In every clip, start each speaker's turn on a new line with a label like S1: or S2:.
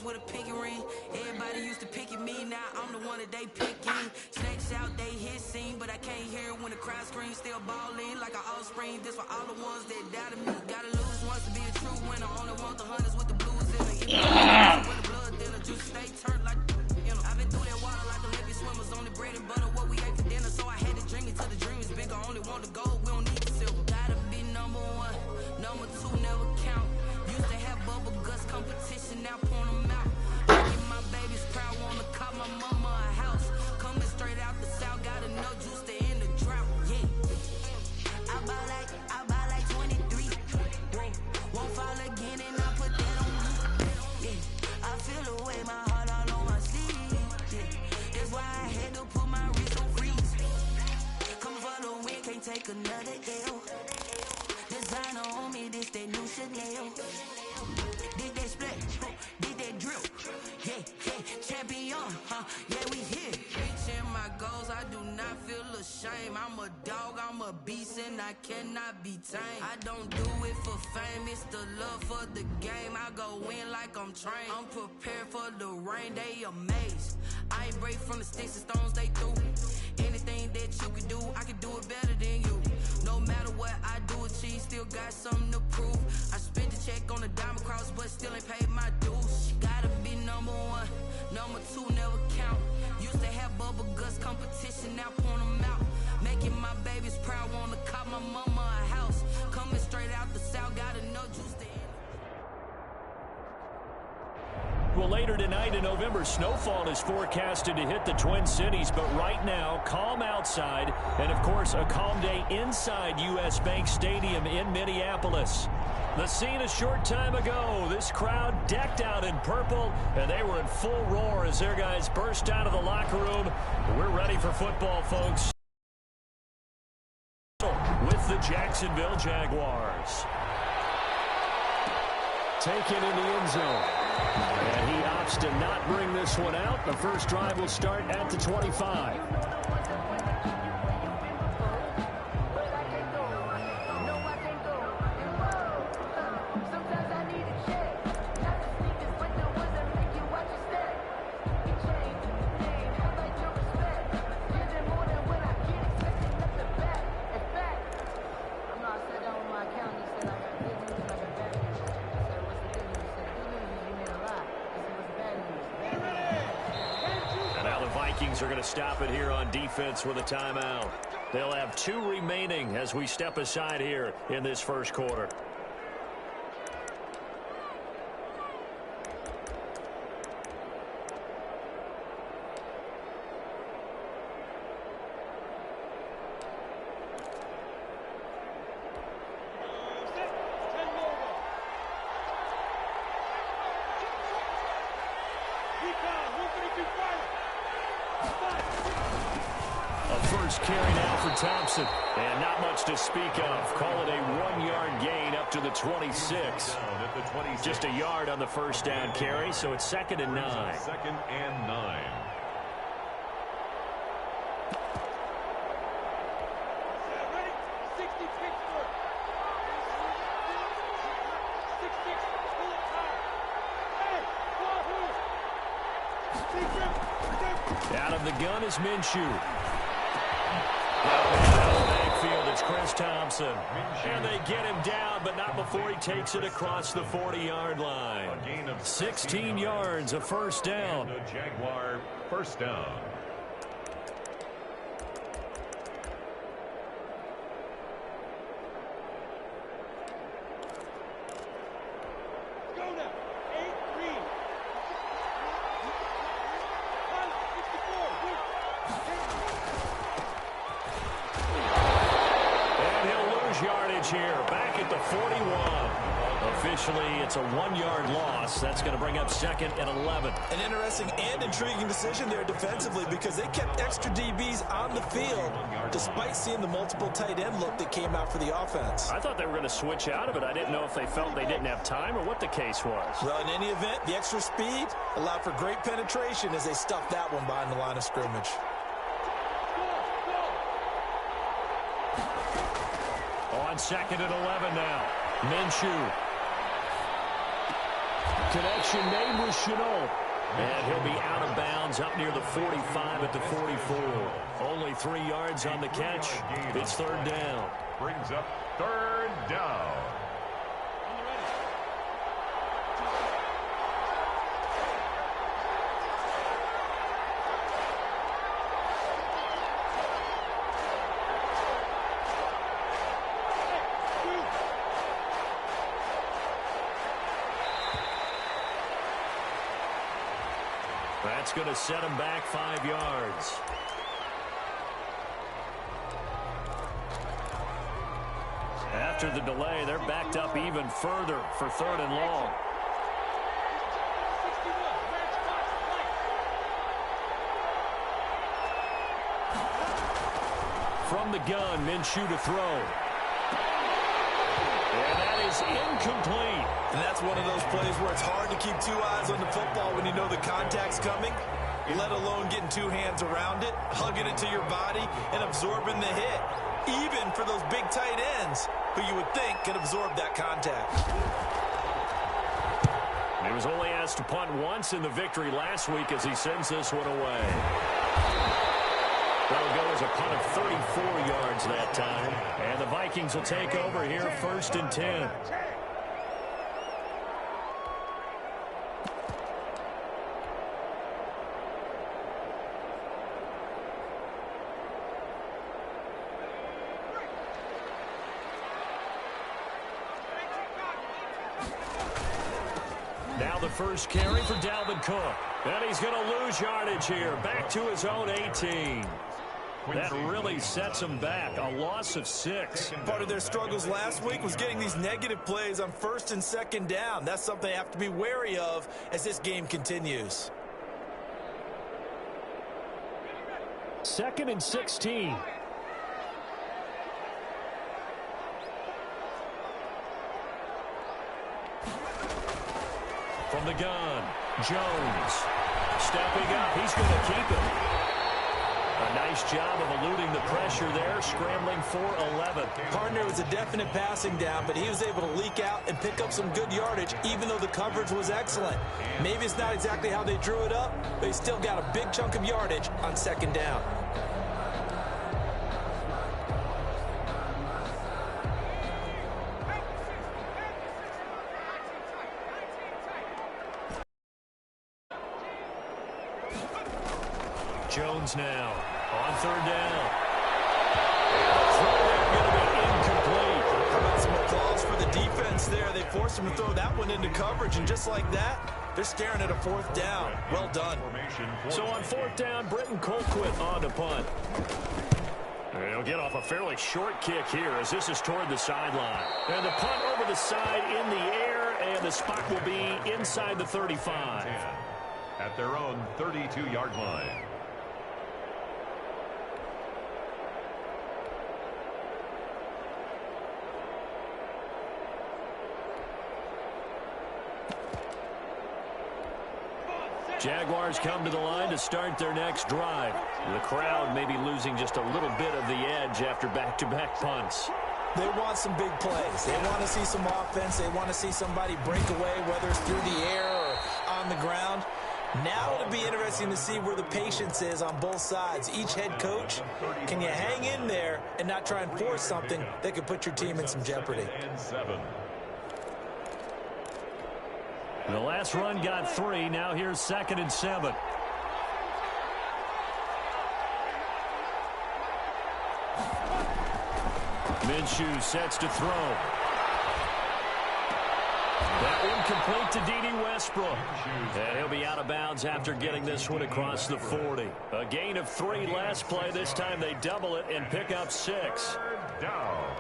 S1: With a pinky ring, everybody used to pick at me. Now I'm the one that they picking. Snakes out, they hit scene, but I can't hear when the crowd screams. Still balling like an offspring. This for all the ones that doubted me. Gotta lose once to be a true winner. Only want the hunters with the blues in it. With the blood, then the juice stay turned like you know. I've been through that water like Olympic swimmers. Only bread and butter, what we ate for dinner. So I had to dream it till the dream is bigger. Only want the gold, we don't need the silver. Gotta be number one, number two never count. Used to have bubble guts competition, now point them out. Making my babies proud, wanna call my mama a house. Coming straight out the south, got enough juice to end the drought. Yeah, I buy like 23. Won't fall again, and I put that on me. Yeah, I feel the way, my heart all on my sleeve. Yeah, that's why I had to put my wrist on freeze. Coming for the win, can't take another L. Designer on me, this that new Chanel. Did that split, did that drill. Yeah, champion, yeah, we here. Reaching my goals, I do not feel ashamed. I'm a dog, I'm a beast, and I cannot be tamed. I don't do it for fame, it's the love for the game. I go in like I'm trained. I'm prepared for the rain, they amazed. I ain't break from the sticks and stones they threw. Anything that you can do, I can do it better than you. No matter what I do, achieve, still got something to prove. I spent the check on the diamond cross, but still ain't paid my dues. Gotta be number one, number two never count. Used to have bubble guts competition, now point them out. Making my babies proud, wanna call my mama a house. Coming straight out the south, got enough juice to end.
S2: Well, later tonight in November, snowfall is forecasted to hit the Twin Cities, but right now, calm outside, and of course, a calm day inside U.S. Bank Stadium in Minneapolis. The scene a short time ago, this crowd decked out in purple, and they were in full roar as their guys burst out of the locker room. We're ready for football, folks. With the Jacksonville Jaguars. Taken in the end zone. And he opts to not bring this one out. The first drive will start at the 25. Are going to stop it here on defense with a timeout. They'll have 2 remaining as we step aside here in this first quarter. Carry now for Thompson. And not much to speak of. Call it a 1-yard gain up to the 26. Just a yard on the first down carry, so it's 2nd and 9.
S3: 2nd and 9.
S2: Out of the gun is Minshew. Backfield, it's Chris Thompson. And they get him down, but not before he takes it across the 40-yard line. 16 yards, a first down.
S3: The Jaguar first down.
S2: Here, back at the 41. Officially, it's a 1-yard loss. That's going to bring up 2nd and 11.
S4: An interesting and intriguing decision there defensively because they kept extra DBs on the field despite seeing the multiple tight end look that came out for the offense.
S2: I thought they were going to switch out of it. I didn't know if they felt they didn't have time or what the case was.
S4: Well, in any event, the extra speed allowed for great penetration as they stuffed that one behind the line of scrimmage.
S2: On 2nd and 11 now. Minshew. Connection made with Shenault. And he'll be out of bounds up near the 45 at the 44. Only 3 yards on the catch. It's 3rd down.
S3: Brings up 3rd down.
S2: That's going to set him back 5 yards. After the delay, they're backed up even further for 3rd and long. From the gun, Minshew to throw. And that is incomplete.
S4: And that's one of those plays where it's hard to keep 2 eyes on the football when you know the contact's coming, let alone getting 2 hands around it, hugging it to your body, and absorbing the hit. Even for those big tight ends who you would think could absorb that contact.
S2: He was only asked to punt once in the victory last week as he sends this one away. That'll go as a punt of 34 yards that time. And the Vikings will take over here 1st and 10. Now the first carry for Dalvin Cook. And he's going to lose yardage here. Back to his own 18. That really sets him back. A loss of 6.
S4: Part of their struggles last week was getting these negative plays on 1st and 2nd down. That's something they have to be wary of as this game continues.
S2: 2nd and 16. From the gun, Jones. Stepping up, he's going to keep it. A nice job of eluding the pressure there, scrambling for 11.
S4: Partner was a definite passing down, but he was able to leak out and pick up some good yardage, even though the coverage was excellent. Maybe it's not exactly how they drew it up, but he still got a big chunk of yardage on 2nd down.
S2: Jones now on 3rd down. Throw there going to be incomplete.
S4: How about some applause for the defense there? They forced him to throw that one into coverage, and just like that, they're staring at a 4th down. Well done.
S2: So on 4th down, Britton Colquitt on to punt. He'll get off a fairly short kick here as this is toward the sideline. And the punt over the side in the air, and the spot will be inside the 35.
S3: At their own 32-yard line.
S2: Jaguars come to the line to start their next drive. The crowd may be losing just a little bit of the edge after back-to-back punts.
S4: They want some big plays. They want to see some offense. They want to see somebody break away, whether it's through the air or on the ground. Now it'll be interesting to see where the patience is on both sides. Each head coach, can you hang in there and not try and force something that could put your team in some jeopardy?
S2: The last run got 3. Now here's 2nd and 7. Minshew sets to throw. That incomplete to D.D. Westbrook. And he'll be out of bounds after getting this one across the 40. A gain of 3 last play. This time they double it and pick up 6.
S3: Down.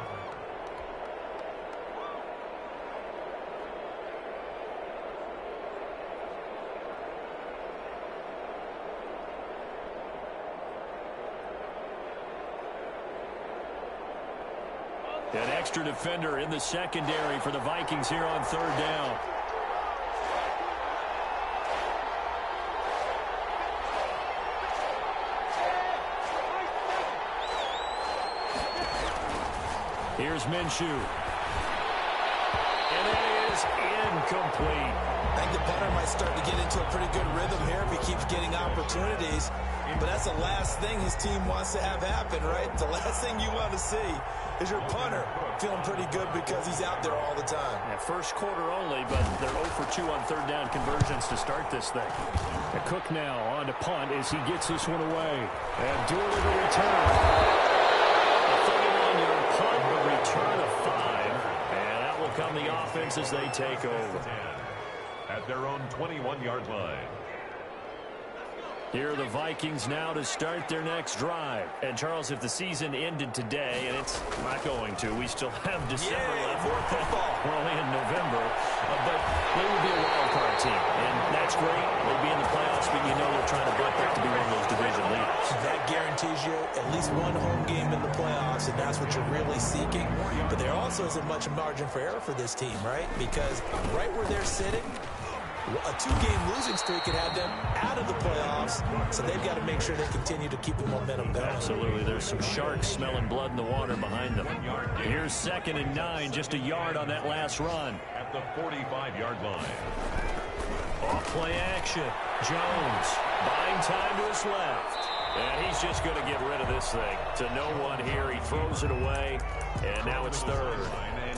S2: An extra defender in the secondary for the Vikings here on third down. Here's Minshew. And it is incomplete.
S4: I think the punter might start to get into a pretty good rhythm here if he keeps getting opportunities. But that's the last thing his team wants to have happen, right? The last thing you want to see is your punter feeling pretty good because he's out there all the time.
S2: Yeah, first quarter only, but they're 0 for 2 on third down conversions to start this thing. And Cook now on to punt as he gets this one away. And Dooley the return. A 31-yard punt, a return of 5. And that will come the offense as they take over.
S3: At their own 21-yard line.
S2: Here are the Vikings now to start their next drive. And, Charles, if the season ended today, and it's not going to, we still have December left.
S4: More football.
S2: We're only in November. But they would be a wild card team. And that's great. They'll be in the playoffs, but you know they're trying to break back to be one of those division leaders.
S4: That guarantees you at least one home game in the playoffs, and that's what you're really seeking. But there also isn't much margin for error for this team, right? Because right where they're sitting, a 2-game losing streak could have them out of the playoffs, so they've got to make sure they continue to keep the momentum going.
S2: Absolutely. There's some sharks smelling blood in the water behind them. Here's 2nd and 9, just a yard on that last run.
S3: At the 45-yard line.
S2: Off play action. Jones buying time to his left. And he's just going to get rid of this thing. To no one here. He throws it away, and now it's third.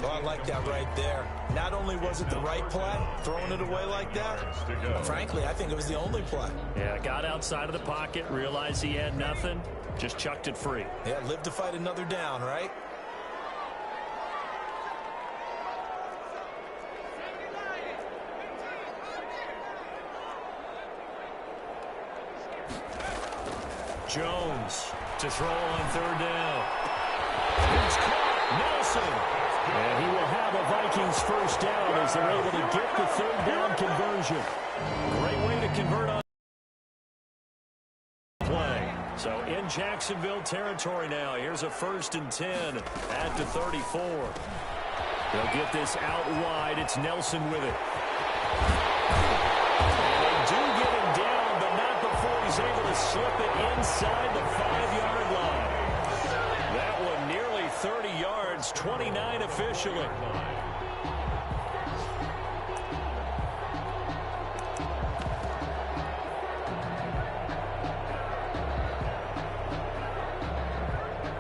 S4: Oh, I like that right there. Not only was it the right play, throwing it away like that, but frankly, I think it was the only play.
S2: Yeah, got outside of the pocket, realized he had nothing, just chucked it free.
S4: Yeah, live to fight another down, right?
S2: Jones to throw on third down. He's caught. Nelson. And he will have a Vikings first down as they're able to get the third down conversion. Great way to convert on play. So in Jacksonville territory now. Here's a 1st and 10 at the 34. They'll get this out wide. It's Nelson with it. They do get him down, but not before he's able to slip it inside the 5-yard line. That one nearly 30 yards, 29 officially.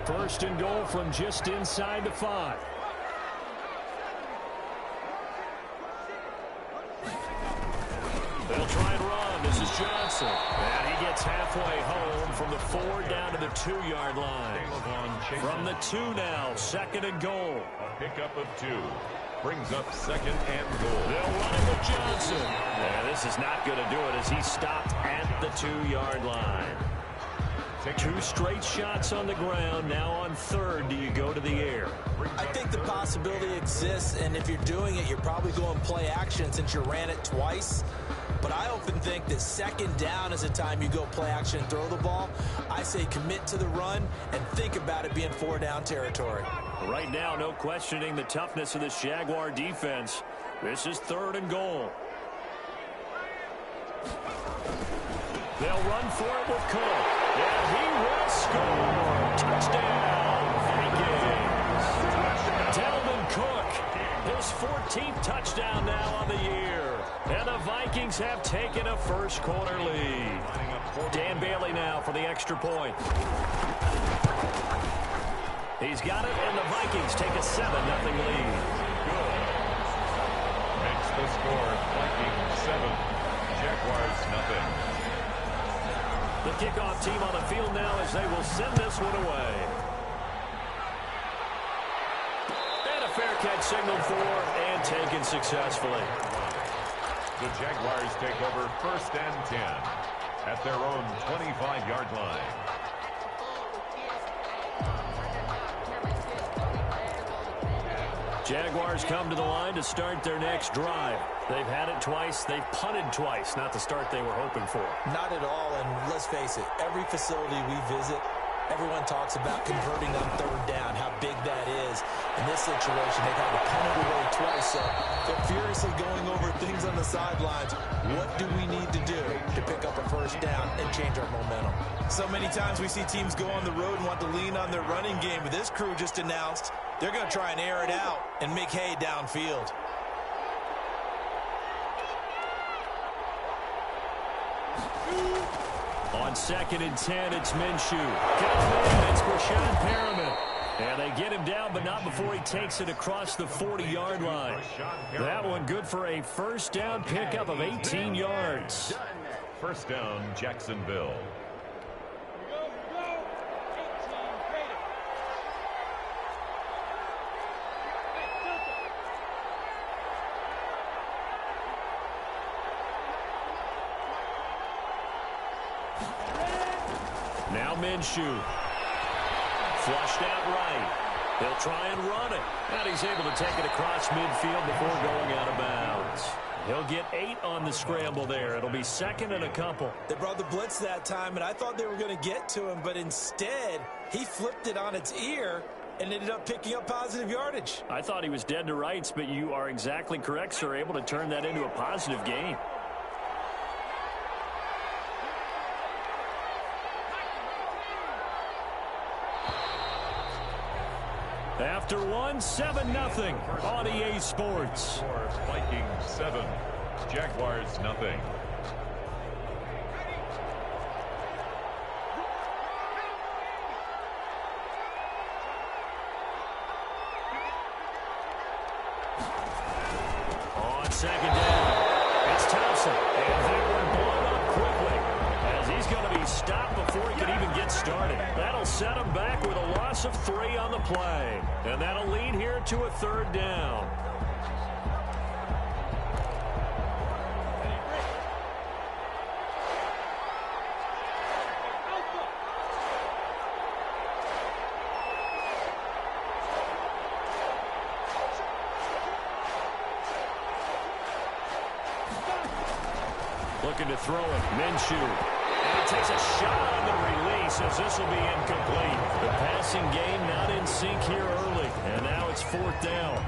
S2: First and goal from just inside the 5. They'll try and run. This is Johnson. And he gets halfway home from the 4 down to the 2-yard line. From the 2 now, 2nd and goal.
S3: A pickup of 2. Brings up 2nd and goal.
S2: They'll run it with Johnson. Yeah, this is not going to do it as he stopped at the 2-yard line. 2 straight shots on the ground. Now on 3rd, do you go to the air?
S4: I think the possibility exists, and if you're doing it, you're probably going play action since you ran it twice. But I often think that 2nd down is the time you go play action and throw the ball. I say commit to the run and think about it being 4-down territory.
S2: Right now, no questioning the toughness of this Jaguar defense. This is 3rd and goal. They'll run for it with Cook. And he will score. Touchdown, Vikings. Dalvin Cook, his 14th touchdown now on the year. And the Vikings have taken a first quarter lead. Dan Bailey now for the extra point. He's got it, and the Vikings take a 7-0 lead.
S3: Makes the score Vikings 7, Jaguars 0.
S2: The kickoff team on the field now as they will send this one away. And a fair catch signaled for and taken successfully.
S3: The Jaguars take over 1st and 10 at their own 25-yard line.
S2: Jaguars come to the line to start their next drive. They've had it twice. They've punted twice. Not the start they were hoping for.
S4: Not at all, and let's face it, every facility we visit, everyone talks about converting on 3rd down, how big that is. In this situation, they've had to punt it away twice, so they're furiously going over things on the sidelines. What do we need to do to pick up a first down and change our momentum? So many times we see teams go on the road and want to lean on their running game, but this crew just announced they're going to try and air it out and make hay downfield.
S2: On 2nd and 10, it's Minshew. Comes in, it's Breshad Perriman. And they get him down, but not before he takes it across the 40-yard line. That one good for a first down pickup of 18 yards.
S3: First down, Jacksonville.
S2: Now Minshew. Flushed out right. He'll try and run it. And he's able to take it across midfield before going out of bounds. He'll get 8 on the scramble there. It'll be 2nd and a couple.
S4: They brought the blitz that time, and I thought they were going to get to him, but instead he flipped it on its ear and ended up picking up positive yardage.
S2: I thought he was dead to rights, but you are exactly correct, sir. Able to turn that into a positive gain. After one, 7-0 on EA Sports.
S3: Vikings 7, Jaguars nothing.
S2: On 2nd down, it's Thompson. And that one blown up quickly as he's going to be stopped before he can even get started. That'll set him back with a loss of 3 on the play. And that'll lead here to a 3rd down. Looking to throw it, Minshew. And he takes a shot on the release as this will be incomplete. The passing game not in sync here early. And now it's 4th down.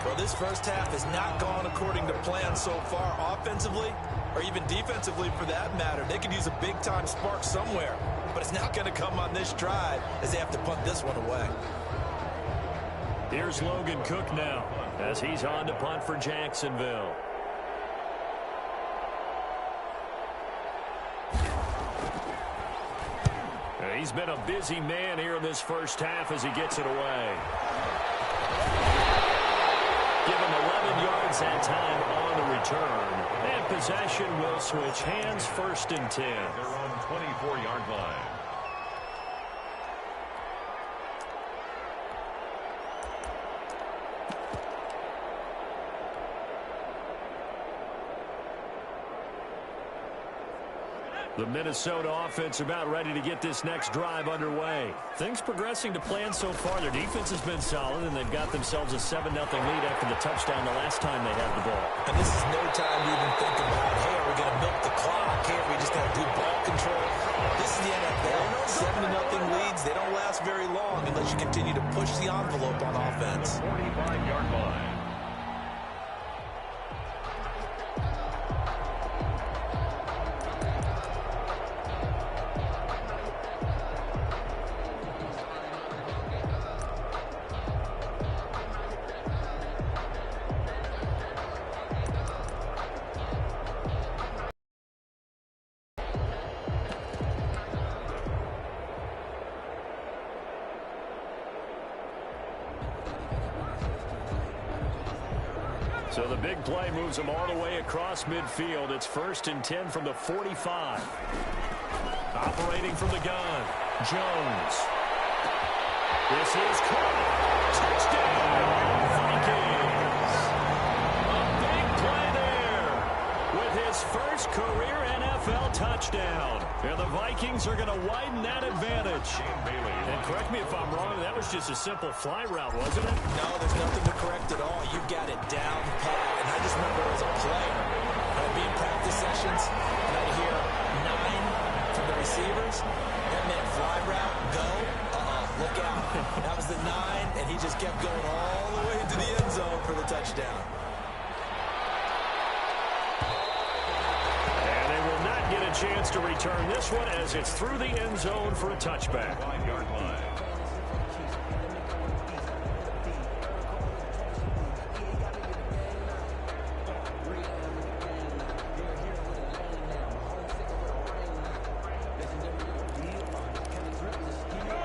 S4: Well, this first half has not gone according to plan so far offensively or even defensively for that matter. They could use a big-time spark somewhere, but it's not going to come on this drive as they have to punt this one away.
S2: Here's Logan Cook now as he's on to punt for Jacksonville. He's been a busy man here in this first half as he gets it away. Give him 11 yards that time on the return. And possession will switch hands, 1st and 10.
S3: They're on 24-yard line.
S2: The Minnesota offense about ready to get this next drive underway. Things progressing to plan so far. Their defense has been solid, and they've got themselves a 7-0 lead after the touchdown the last time they had the ball.
S4: And this is no time to even think about, hey, are we going to milk the clock? Hey, are we just going to do ball control? This is the NFL. 7-0 leads, they don't last very long unless you continue to push the envelope on offense.
S3: 45-yard line.
S2: So the big play moves them all the way across midfield. It's 1st and 10 from the 45. Operating from the gun, Jones. This is caught. Touchdown, Vikings. A big play there with his first career NFL touchdown. And the Vikings are going to widen that advantage. And correct me if I'm wrong, that was just a simple fly route, wasn't it?
S4: No, there's nothing to correct at all. You got it down pat. And I just remember as a player, I'd be in practice sessions, and I'd hear 9 from the receivers. That meant fly route, go, look out. That was the 9, and he just kept going all the way to the end zone for the touchdown.
S2: And they will not get a chance to return this one as it's through the end zone for a touchback.
S3: 5-yard line.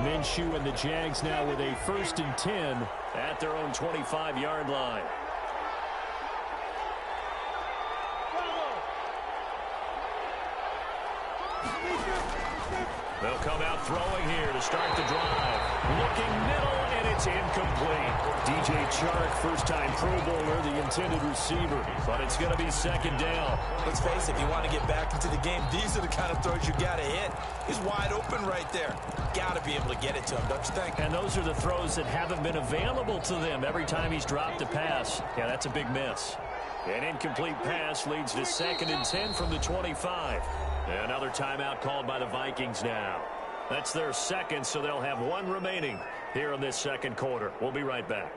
S2: Minshew and the Jags now with a 1st and 10 at their own 25-yard line. They'll come out throwing here to start the drive. Looking middle, and it's incomplete. DJ Chark, first-time Pro Bowler, the intended receiver. But it's going to be 2nd down.
S4: Let's face it, if you want to get back into the game, these are the kind of throws you got to hit. He's wide open right there. Got to be able to get it to him, don't you think?
S2: And those are the throws that haven't been available to them every time he's dropped a pass. Yeah, that's a big miss. An incomplete pass leads to 2nd and 10 from the 25. Another timeout called by the Vikings now. That's their 2nd, so they'll have 1 remaining here in this 2nd quarter. We'll be right back.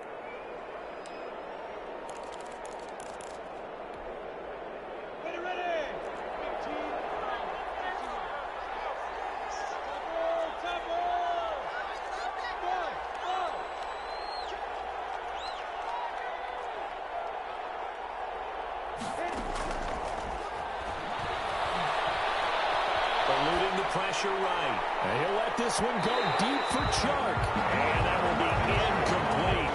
S2: Eluding the pressure right. And he'll let this one go deep for Chark. And that will be incomplete.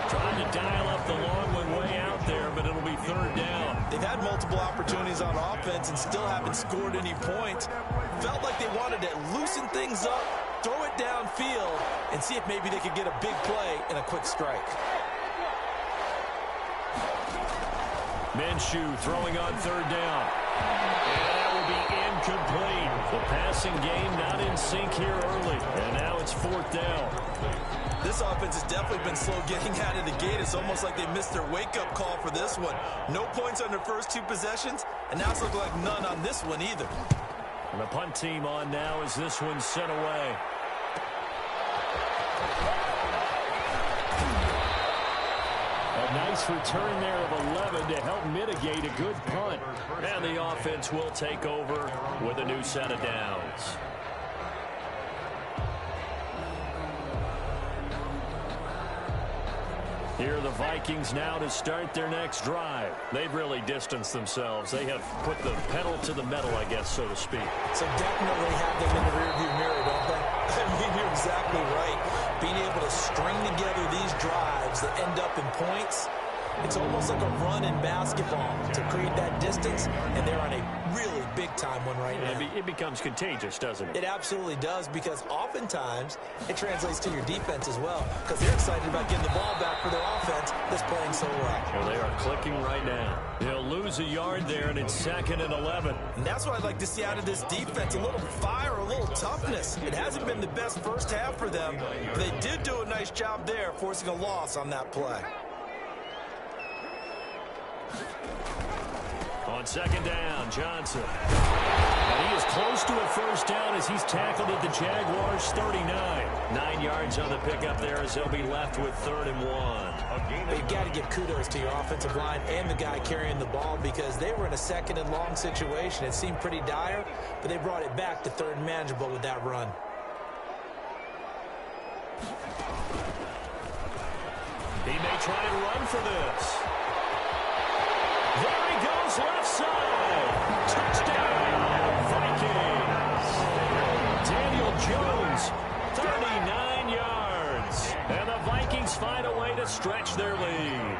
S2: Trying to dial up the long one way out there, but it'll be 3rd down.
S4: They've had multiple opportunities on offense and still haven't scored any points. Felt like they wanted to loosen things up, throw it downfield, and see if maybe they could get a big play and a quick strike.
S2: Minshew throwing on 3rd down. And that will be incomplete. The passing game not in sync here early. And now it's 4th down.
S4: This offense has definitely been slow getting out of the gate. It's almost like they missed their wake-up call for this one. No points on their first 2 possessions, and now it's looking like none on this one either.
S2: And the punt team on now as this one's sent away. A nice return there of 11 to help mitigate a good punt. And the offense will take over with a new set of downs. Here are the Vikings now to start their next drive. They've really distanced themselves. They have put the pedal to the metal, I guess, so to speak.
S4: So definitely have them in the rearview mirror, don't they? I mean, you're exactly right. Being able to string together these drives that end up in points, it's almost like a run in basketball to create that distance, and they're on a really big-time one right now.
S2: It becomes contagious, doesn't it?
S4: It absolutely does, because oftentimes it translates to your defense as well, because they're excited about getting the ball back for their offense that's playing so well.
S2: Well, they are clicking right now. They'll lose a yard there, and it's 2nd and 11.
S4: And that's what I'd like to see out of this defense, a little fire, a little toughness. It hasn't been the best first half for them, but they did do a nice job there, forcing a loss on that play.
S2: On 2nd down, Johnson. And he is close to a 1st down as he's tackled at the Jaguars' 39. 9 yards on the pickup there as they'll be left with 3rd and 1.
S4: But you've got to give kudos to your offensive line and the guy carrying the ball, because they were in a 2nd and long situation. It seemed pretty dire, but they brought it back to 3rd and manageable with that run.
S2: He may try and run for this. There he goes, left side. Touchdown, Vikings. Daniel Jones, 39 yards. And the Vikings find a way to stretch their lead.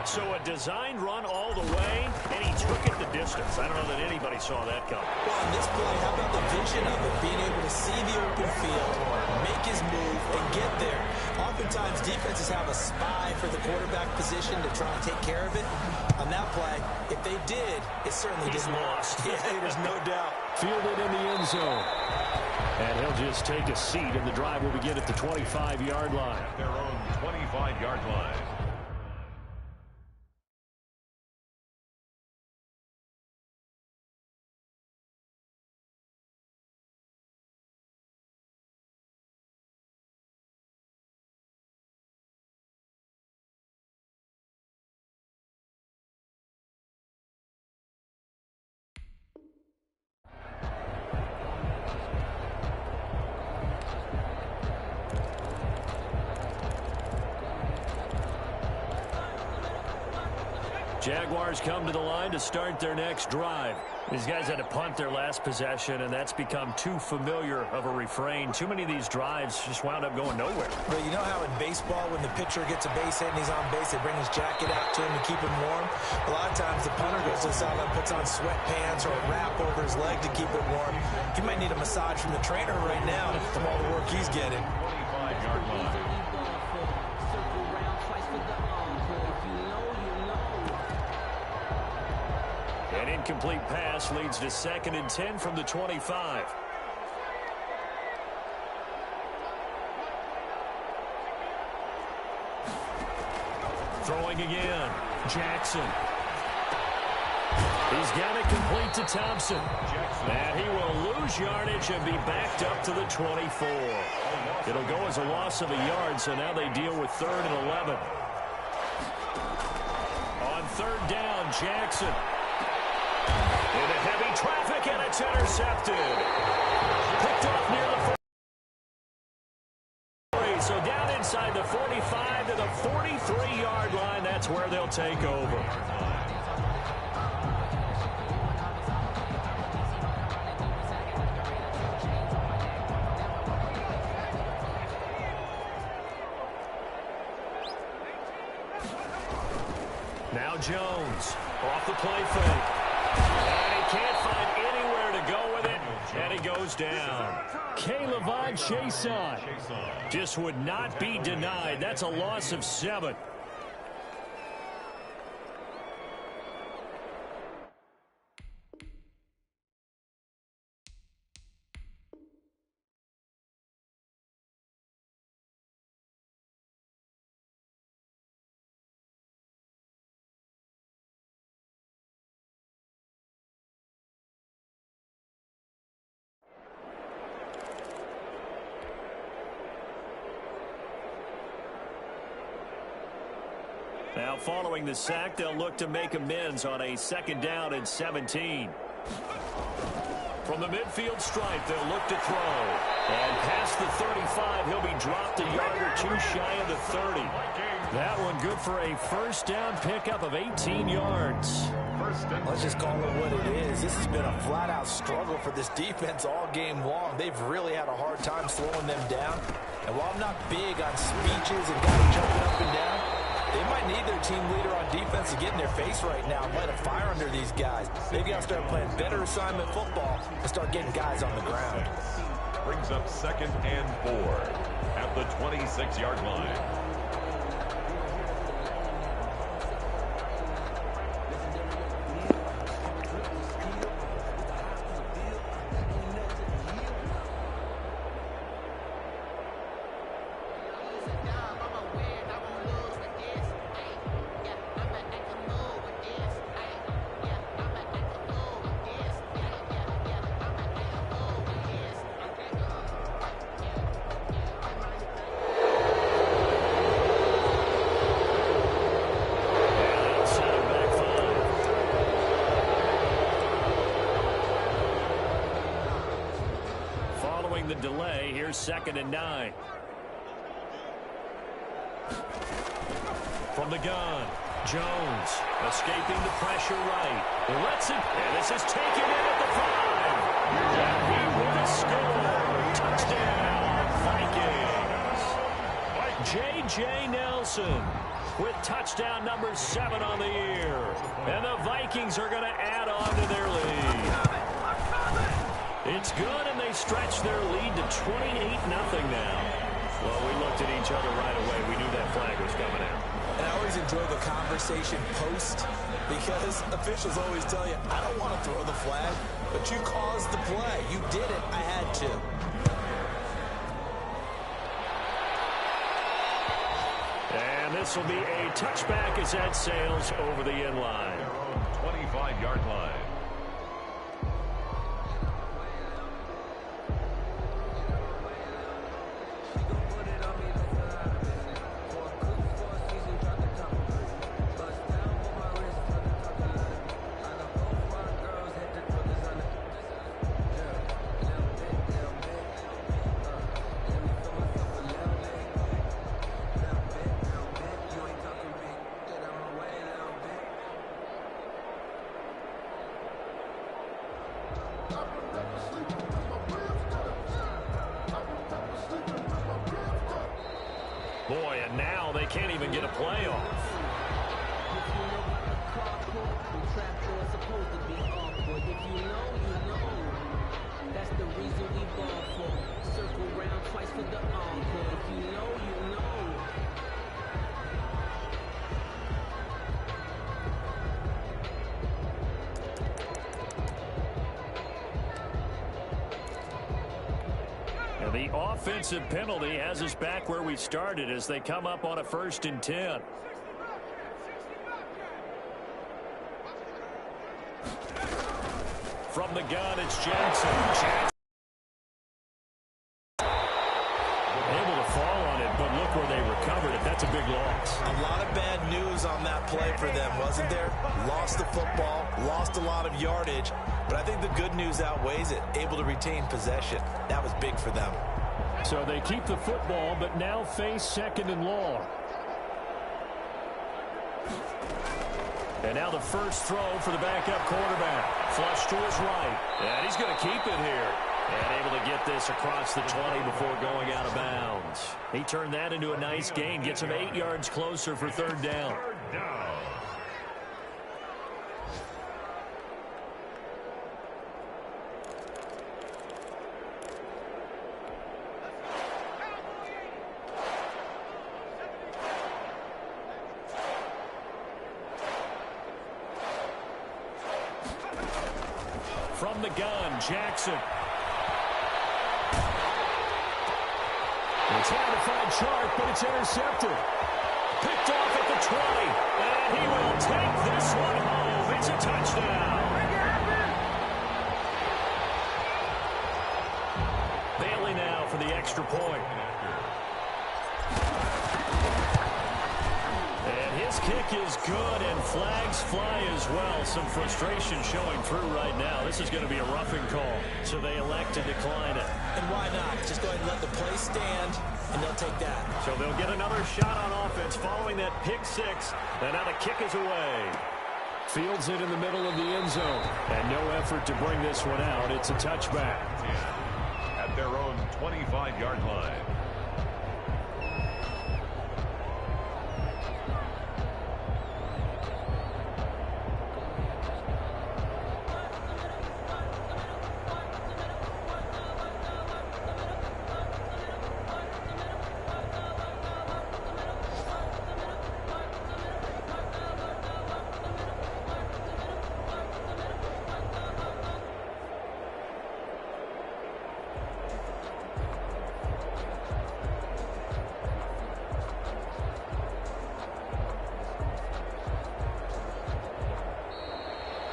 S2: So a designed run all the way, and he took it the distance. I don't know that anybody saw that coming.
S4: Well, on this play, how about the vision of it? Being able to see the open field, make his move, and get there. Oftentimes, defenses have a spy for the quarterback position to try and take care of it. On that play, if they did, it certainly didn't
S2: lost.
S4: Yeah, there's no doubt.
S2: Fielded in the end zone. And he'll just take a seat, and the drive will begin at the 25-yard line.
S3: Their own 25-yard line.
S2: Jaguars come to the line to start their next drive. These guys had to punt their last possession, and that's become too familiar of a refrain. Too many of these drives just wound up going nowhere.
S4: But you know how in baseball, when the pitcher gets a base hit and he's on base, they bring his jacket out to him to keep him warm? A lot of times the punter goes to the sideline, puts on sweatpants or a wrap over his leg to keep it warm. He might need a massage from the trainer right now from all the work he's getting.
S3: 25-yard line.
S2: An incomplete pass leads to 2nd and 10 from the 25. Throwing again. Jackson. He's got it complete to Thompson. And he will lose yardage and be backed up to the 24. It'll go as a loss of a yard, so now they deal with 3rd and 11. On 3rd down, Jackson. Into heavy traffic, and it's intercepted. Picked off near the 40. So down inside the 45 to the 43-yard line. That's where they'll take over. Now Jones off the play fake. And he can't find anywhere to go with it, and he goes down. K'Lavon Chaisson just would not be denied. That's a loss of 7. Now following the sack, they'll look to make amends on a 2nd down and 17. From the midfield stripe, they'll look to throw. And past the 35, he'll be dropped a yard or 2 shy of the 30. That one good for a 1st down pickup of 18 yards.
S4: Let's just call it what it is. This has been a flat-out struggle for this defense all game long. They've really had a hard time slowing them down. And while I'm not big on speeches and guys jumping up and down, they might need their team leader on defense to get in their face right now and light a fire under these guys. They've got to start playing better assignment football and start getting guys on the ground.
S3: Brings up 2nd and 4 at the 26-yard line.
S2: The delay. Here's 2nd and 9. From the gun, Jones escaping the pressure right. Lets it, and this is taken in at the 5. And he will score. Touchdown, Vikings. J.J. Nelson with touchdown number 7 on the year. And the Vikings are going to add on to their lead. It's good, and they stretch their lead to 28-0 now. Well, we looked at each other right away. We knew that flag was coming out.
S4: And I always enjoy the conversation post because officials always tell you, I don't want to throw the flag, but you caused the play. You did it. I had to.
S2: And this will be a touchback as that sails over the end line.
S3: 25-yard line.
S2: now they can't even get a play off.
S1: That's the reason we ball for. Circle round twice for the encore. If you know, you know.
S2: And the offensive penalty has us back where we started as they come up on a 1st and 10. From the gun, it's Jackson. Able to fall on it, but look where they recovered it. That's a big loss.
S4: A lot of bad news on that play for them, wasn't there? Lost the football, lost a lot of yardage, but I think the good news outweighs it. Able to retain possession. That was big for them.
S2: So they keep the football, but now face 2nd and long. And now the first throw for the backup quarterback. Flush to his right. And he's going to keep it here. And able to get this across the 20 before going out of bounds. He turned that into a nice gain. Gets him 8 yards closer for 3rd down. From the gun, Jackson. It's trying to find Chark, but it's intercepted. Picked off at the 20, and he will take this one home. It's a touchdown. Bailey now for the extra point. And his kick is good, and flags fly as well. Some frustration showing through right now. This is going to be a roughing call, so they elect to decline it.
S4: And why not? Just go ahead and let the play stand, and they'll take that.
S2: So they'll get another shot on offense following that pick 6, and now the kick is away. Fields it in the middle of the end zone, and no effort to bring this one out. It's a touchback.
S3: At their own 25-yard line.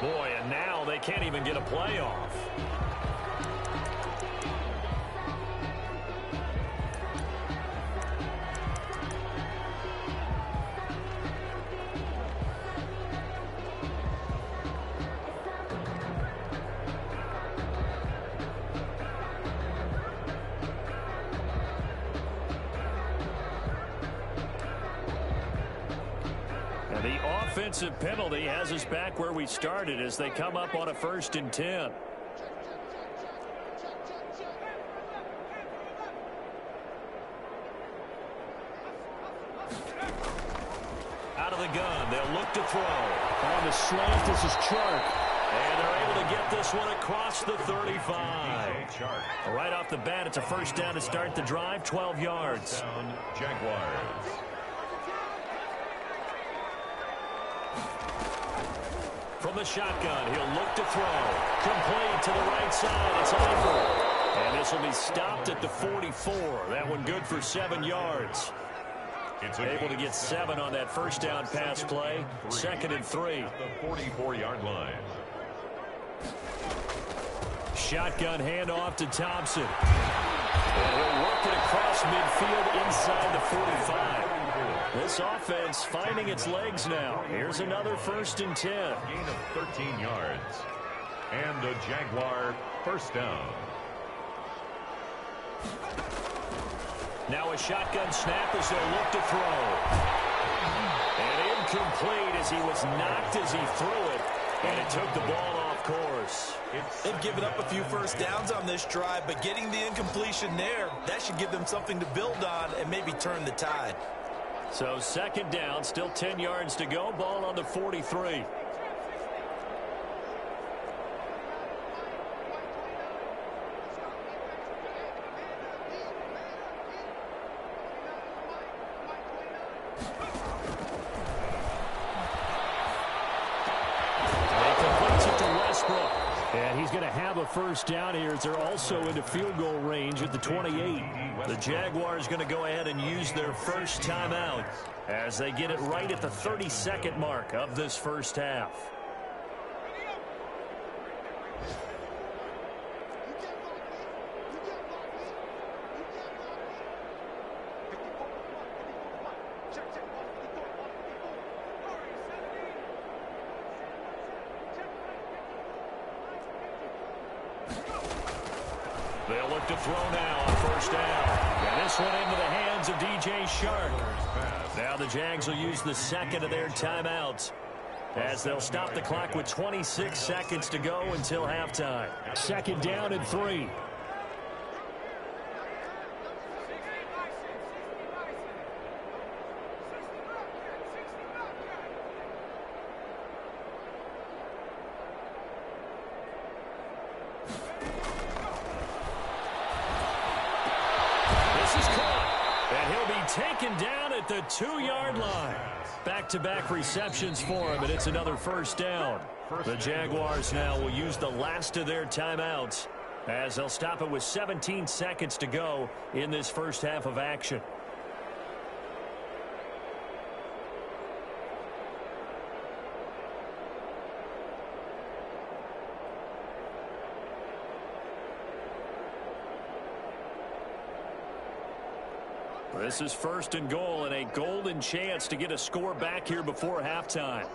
S2: Boy, and now they can't even get a play off. The offensive penalty has us back where we started as they come up on a 1st and 10. Out of the gun, they'll look to throw. On the slant, this is Chark. And they're able to get this one across the 35. Right off the bat, it's a 1st down to start the drive, 12 yards.
S3: Jaguars.
S2: From the shotgun, he'll look to throw. Complete to the right side. It's over. And this will be stopped at the 44. That one good for 7 yards.
S3: It's
S2: able to get 7 on that 1st down pass play. 2nd and 3.
S3: At the 44-yard line.
S2: Shotgun handoff to Thompson. And he'll work it across midfield inside the 45. This offense finding its legs now. Here's another 1st and 10.
S3: Gain of 13 yards. And a Jaguar 1st down.
S2: Now a shotgun snap as they'll look to throw. And incomplete as he was knocked as he threw it. And it took the ball off course.
S4: They've given up a few 1st downs on this drive, but getting the incompletion there, that should give them something to build on and maybe turn the tide.
S2: So second down, still 10 yards to go. Ball on the 43. And he's going to have a first down here as they're also into field goal range at the 28. The Jaguars going to go ahead and use their first timeout as they get it right at the 32nd mark of this first half. They'll look to throw now on first down. And this one into the hands of DJ Shark. Now the Jags will use the second of their timeouts as they'll stop the clock with 26 seconds to go until halftime. Second down and 3. Taken down at the 2-yard line. Back-to-back receptions for him, and it's another first down. The Jaguars now will use the last of their timeouts as they'll stop it with 17 seconds to go in this first half of action. This is first and goal and a golden chance to get a score back here before halftime.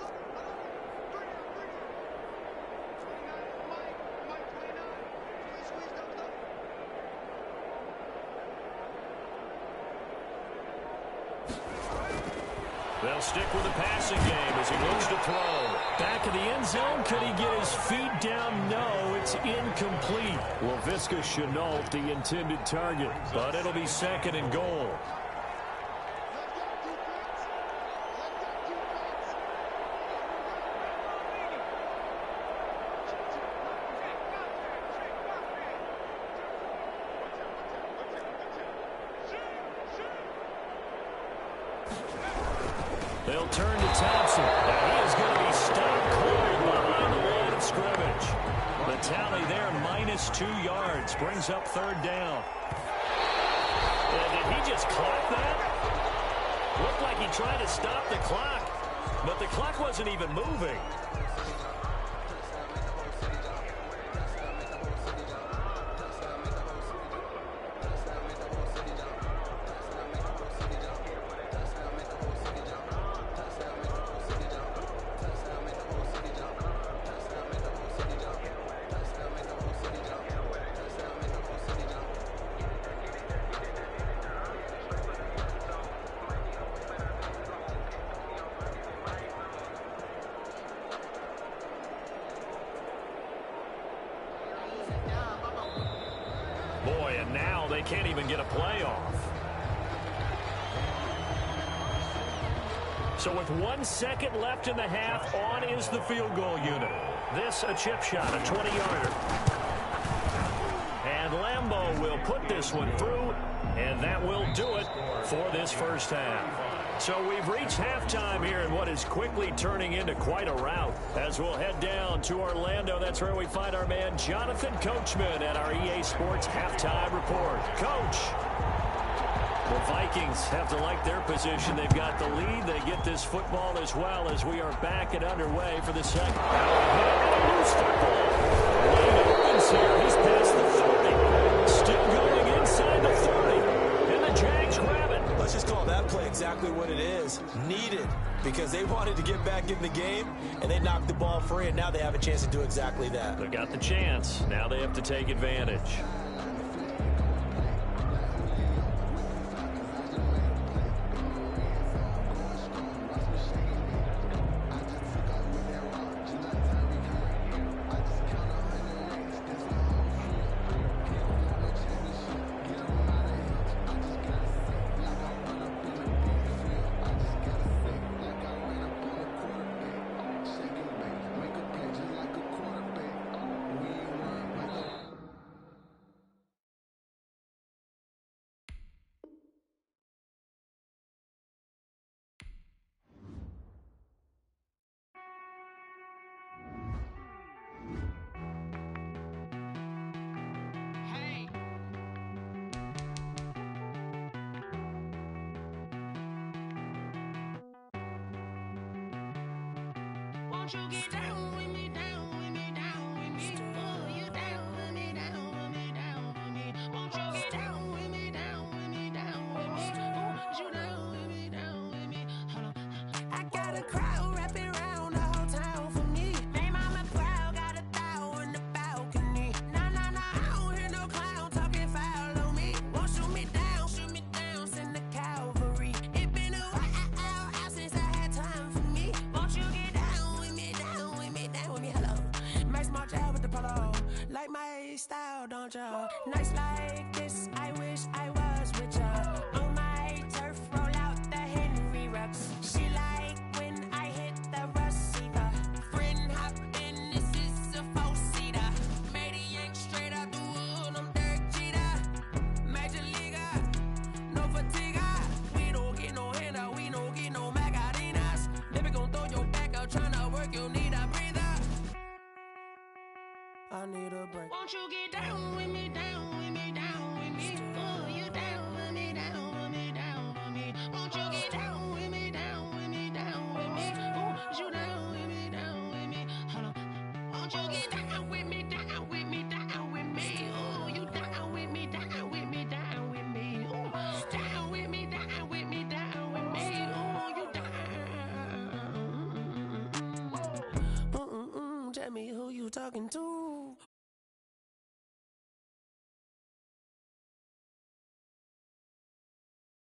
S2: They'll stick with the passing game as he looks to throw. Back in the end zone. Could he get his feet down? No, it's incomplete. Laviska Shenault, the intended target, but it'll be second and goal. They'll turn to Thompson. And he is going to be stopped cold behind the line of scrimmage. The tally there, -2 yards, brings up third down. And did he just clock that? Looked like he tried to stop the clock, but the clock wasn't even moving. Boy, and now they can't even get a playoff. So with 1 second left in the half, on is the field goal unit. This a chip shot, a 20-yarder. And Lambeau will put this one through, and that will do it for this first half. So we've reached halftime here in what is quickly turning into quite a rout. As we'll head down to Orlando, that's where we find our man Jonathan Coachman at our EA Sports Halftime Report. Coach, the Vikings have to like their position. They've got the lead. They get this football as well as we are back and underway for the second. Loose football. Lane opens here. He's past the 30. Still going inside the 30. And the Jags grab it.
S4: Let's just call that play exactly what it is. Needed, because they wanted to get back in the game, and they knocked the ball free, and now they have a chance to do exactly that.
S2: They got the chance. Now they have to take advantage.
S1: Won't you get down with me, down with me, down with me? Oh, you down with me, down with me, down with me. Won't you get down with me, down with me, down with me? Oh, you down with me, down with me? Hold on. I got a crowd wrapping around the whole town for me. Hey, mama proud, got a thou in the balcony. Nah, nah, nah, I don't hear no clown talking foul on me. Won't shoot me down, send the cavalry. It been a while since I had time for me. Won't you get down with me, down with me, down with me? Hello. Max March out with the polo. Like my style, don't ya? Nights like this, I wish I was with ya. On my turf, roll out the Henry Rux. She like when I hit the receiver. Friend hop in, this is a four-seater. Made a yank straight out the wood, I'm Derek Jeter. Major leaguer, no fatigue. We don't get no handout, we don't get no Macarinas. Baby gon' throw your back out, tryna work, you need a breather. I need a break. Won't you get down with me, down with me, down with me? Oh, you down with me, down with me, down with me? Won't you get down with me, down with me, down with me? Oh, you down with me, down with me? Hold on. Won't you get down with me, down with me, down with me? Oh, you down with me, down with me, down with me? Oh, down with me, down with me, down with me? Oh, you down. Tell me who you talking to.